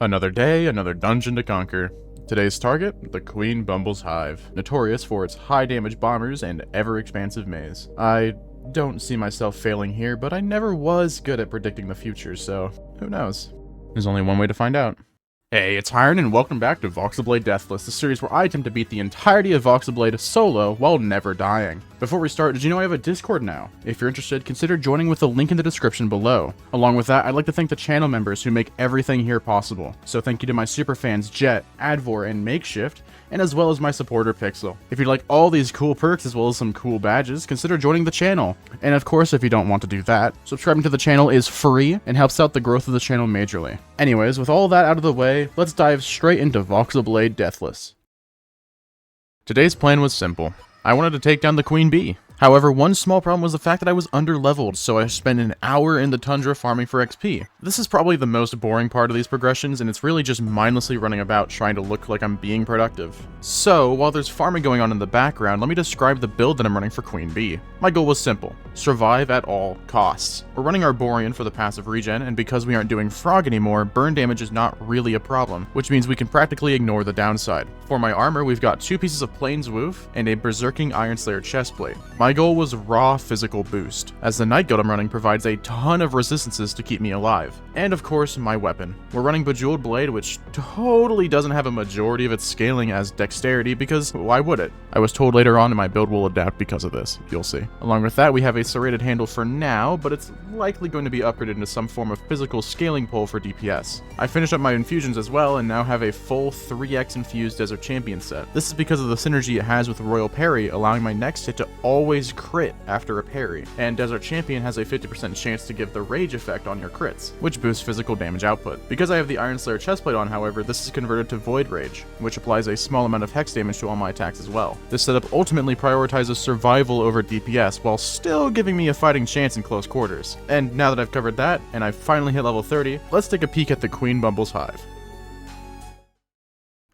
Another day, another dungeon to conquer. Today's target, the Queen Bumblz Hive, notorious for its high damage bombers and ever-expansive maze. I don't see myself failing here, but I never was good at predicting the future, so who knows? There's only one way to find out. Hey, it's Hiron, and welcome back to Voxlblade Deathless, the series where I attempt to beat the entirety of Voxlblade solo while never dying. Before we start, did you know I have a Discord now? If you're interested, consider joining with the link in the description below. Along with that, I'd like to thank the channel members who make everything here possible. So thank you to my superfans Jet, Advor, and Makeshift, and as well as my supporter Pixel. If you'd like all these cool perks as well as some cool badges, consider joining the channel. And of course, if you don't want to do that, subscribing to the channel is free and helps out the growth of the channel majorly. Anyways, with all that out of the way, let's dive straight into Voxlblade Deathless. Today's plan was simple. I wanted to take down the Queen Bee. However, one small problem was the fact that I was underleveled, so I spent an hour in the tundra farming for XP. This is probably the most boring part of these progressions, and it's really just mindlessly running about trying to look like I'm being productive. So, while there's farming going on in the background, let me describe the build that I'm running for Queen Bee. My goal was simple: survive at all costs. We're running Arborean for the passive regen, and because we aren't doing Frog anymore, burn damage is not really a problem, which means we can practically ignore the downside. For my armor, we've got 2 pieces of Plains Woof and a Berserking Ironslayer chestplate. My goal was raw physical boost, as the Night Guild I'm running provides a ton of resistances to keep me alive. And of course, my weapon. We're running Bejeweled Blade, which totally doesn't have a majority of its scaling as dexterity, because why would it? I was told later on in my build will adapt because of this, you'll see. Along with that, we have a serrated handle for now, but it's likely going to be upgraded into some form of physical scaling pole for DPS. I finished up my infusions as well, and now have a full 3x infused Desert Champion set. This is because of the synergy it has with Royal Parry, allowing my next hit to always crit after a parry, and Desert Champion has a 50% chance to give the rage effect on your crits, which boosts physical damage output. Because I have the Ironslayer chestplate on, however, this is converted to Void Rage, which applies a small amount of hex damage to all my attacks as well. This setup ultimately prioritizes survival over DPS while still giving me a fighting chance in close quarters. And now that I've covered that, and I've finally hit level 30, let's take a peek at the Queen Bumblz Hive.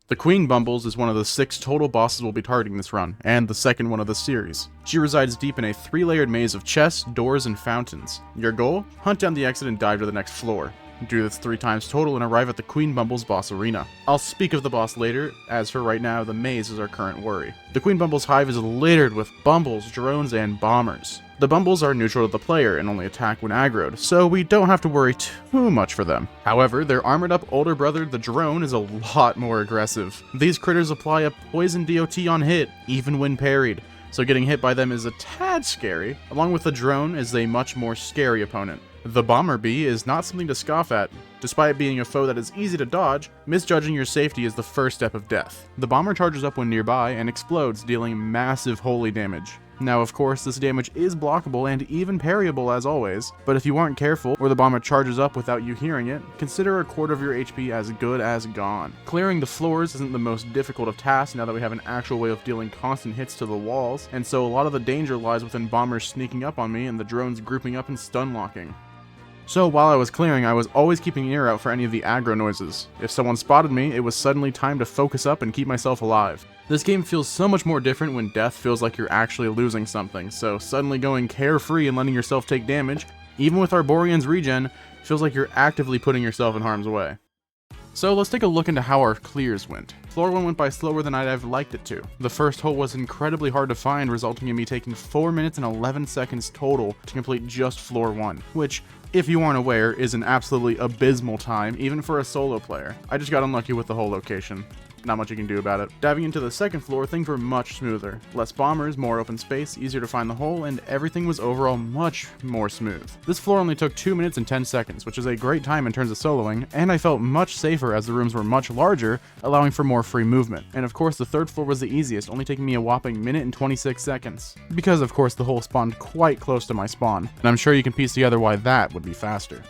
The Queen Bumblz is one of the 6 total bosses we'll be targeting this run, and the second one of the series. She resides deep in a 3-layered maze of chests, doors, and fountains. Your goal? Hunt down the exit and dive to the next floor. Do this 3 times total and arrive at the Queen Bumblz boss arena. I'll speak of the boss later, as for right now, the maze is our current worry. The Queen Bumblz Hive is littered with bumbles, drones, and bombers. The bumbles are neutral to the player and only attack when aggroed, so we don't have to worry too much for them. However, their armored up older brother, the drone, is a lot more aggressive. These critters apply a poison DOT on hit, even when parried, so getting hit by them is a tad scary. Along with the drone is a much more scary opponent. The Bomber Bee is not something to scoff at. Despite being a foe that is easy to dodge, misjudging your safety is the first step of death. The bomber charges up when nearby and explodes, dealing massive holy damage. Now, of course, this damage is blockable and even parryable as always, but if you aren't careful, or the bomber charges up without you hearing it, consider a quarter of your HP as good as gone. Clearing the floors isn't the most difficult of tasks now that we have an actual way of dealing constant hits to the walls, and so a lot of the danger lies within bombers sneaking up on me and the drones grouping up and stun locking. So while I was clearing, I was always keeping an ear out for any of the aggro noises. If someone spotted me, it was suddenly time to focus up and keep myself alive. This game feels so much more different when death feels like you're actually losing something, so suddenly going carefree and letting yourself take damage, even with Arborean's regen, feels like you're actively putting yourself in harm's way. So let's take a look into how our clears went. Floor 1 went by slower than I'd have liked it to. The first hole was incredibly hard to find, resulting in me taking 4 minutes and 11 seconds total to complete just floor 1, which, if you aren't aware, is an absolutely abysmal time, even for a solo player. I just got unlucky with the hole location. Not much you can do about it. Diving into the second floor, things were much smoother. Less bombers, more open space, easier to find the hole, and everything was overall much more smooth. This floor only took 2 minutes and 10 seconds, which is a great time in terms of soloing, and I felt much safer as the rooms were much larger, allowing for more free movement. And of course, the third floor was the easiest, only taking me a whopping minute and 26 seconds. Because of course, the hole spawned quite close to my spawn, and I'm sure you can piece together why that would be faster.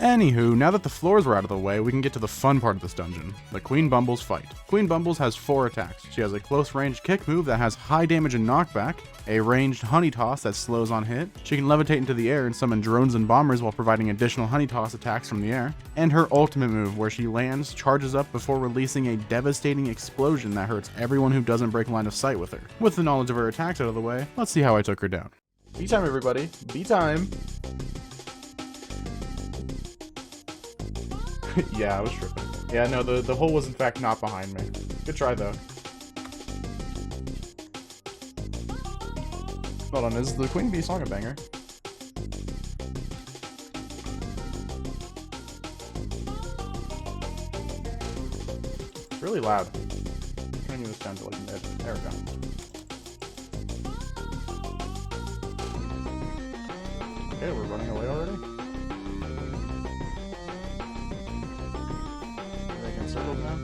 Anywho, now that the floors were out of the way, we can get to the fun part of this dungeon, the Queen Bumblz fight. Queen Bumblz has 4 attacks. She has a close range kick move that has high damage and knockback, a ranged honey toss that slows on hit, she can levitate into the air and summon drones and bombers while providing additional honey toss attacks from the air, and her ultimate move where she lands, charges up before releasing a devastating explosion that hurts everyone who doesn't break line of sight with her. With the knowledge of her attacks out of the way, let's see how I took her down. Bee time, everybody. Bee time. Yeah, I was tripping. Yeah, no, the hole was in fact not behind me. Good try, though. Hold on, is the Queen Bee song a banger? It's really loud. I'm turning this down to like mid. There we go. Okay, we're running away already? Making circles now?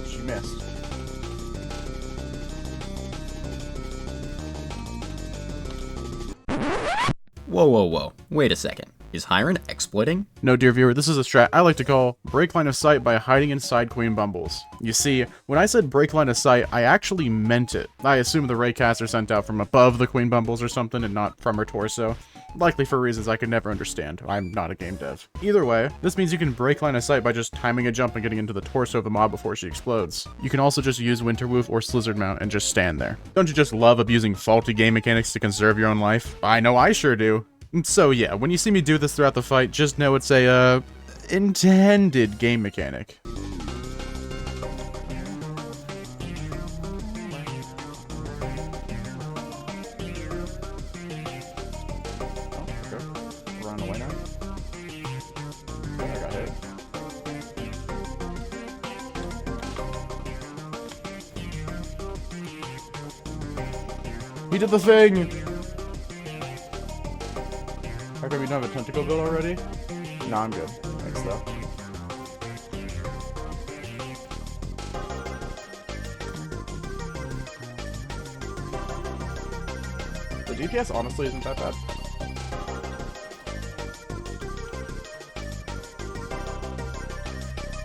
She missed. Whoa, whoa, whoa. Wait a second. Is Hiron exploiting? No, dear viewer, this is a strat I like to call break line of sight by hiding inside Queen Bumblz. You see, when I said break line of sight, I actually meant it. I assume the raycasts are sent out from above the Queen Bumblz or something and not from her torso. Likely for reasons I could never understand. I'm not a game dev. Either way, this means you can break line of sight by just timing a jump and getting into the torso of the mob before she explodes. You can also just use Winterwolf or Slizzard Mount and just stand there. Don't you just love abusing faulty game mechanics to conserve your own life? I know I sure do. So yeah, when you see me do this throughout the fight, just know it's a, intended game mechanic. Oh, okay. Run away now. I got hit. He did the thing! Okay, we don't have a tentacle build already? No, I'm good. Thanks, though. The DPS honestly isn't that bad.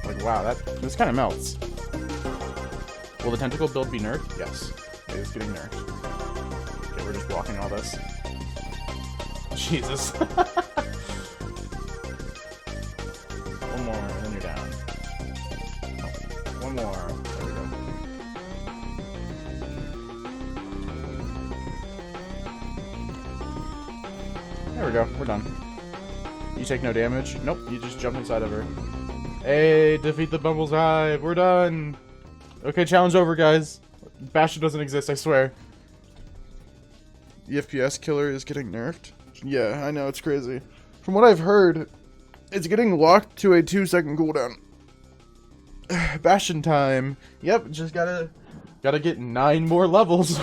Like, wow, this kind of melts. Will the tentacle build be nerfed? Yes. It is getting nerfed. Okay, we're just blocking all this. Jesus. One more, and then you're down. Oh, one more. There we go. There we go. We're done. You take no damage. Nope, you just jump inside of her. Hey, defeat the Bumblz Hive. We're done. Okay, challenge over, guys. Bastion doesn't exist, I swear. The FPS killer is getting nerfed. Yeah, I know, it's crazy. From what I've heard, it's getting locked to a 2-second cooldown. Bastion time. Yep, just gotta get 9 more levels.